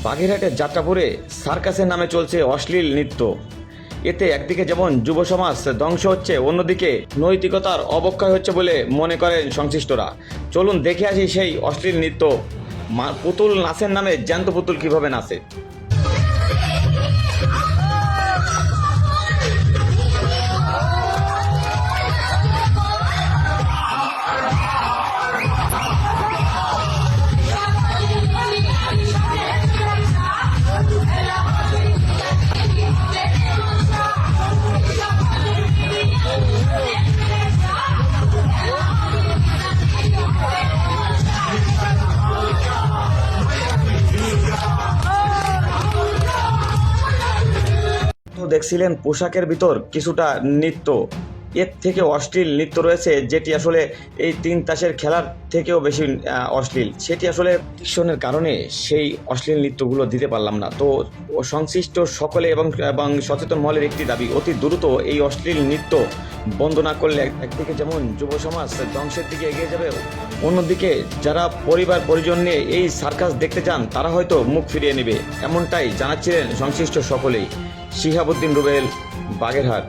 বাগেরহাটের যাত্রাপুরে সার্কাসের নামে চলছে অশ্লীল নৃত্য। এতে একদিকে যেমন যুব সমাজ ধ্বংস হচ্ছে, অন্যদিকে নৈতিকতার অবক্ষয় হচ্ছে বলে মনে করেন সংশ্লিষ্টরা। চলুন দেখে আসি সেই অশ্লীল নৃত্য। পুতুল নাচের নামে জ্যান্ত পুতুল কিভাবে নাচে। দেখছিলেন পোশাকের ভিতর কিছুটা নৃত্য, এর থেকে অশ্লীল নৃত্য রয়েছে যেটি আসলে এই 3 তাসের খেলার থেকেও বেশি অশ্লীল। সেটি আসলে রিস্ট্রিকশনের কারণে সেই অশ্লীল নৃত্যগুলো দিতে পারলাম না। তো সংশ্লিষ্ট সকলে এবং সচেতন মহলের একটি দাবি, অতি দ্রুত এই অশ্লীল নৃত্য বন্ধ না করলে একদিকে যেমন যুব সমাজ ধ্বংসের দিকে এগিয়ে যাবে, অন্যদিকে যারা পরিবার পরিজন নিয়ে এই সার্কাস দেখতে চান তারা হয়তো মুখ ফিরিয়ে নেবে, এমনটাই জানাচ্ছিলেন সংশ্লিষ্ট সকলেই। শিহাবুদ্দিন রুবেল, বাগেরহাট।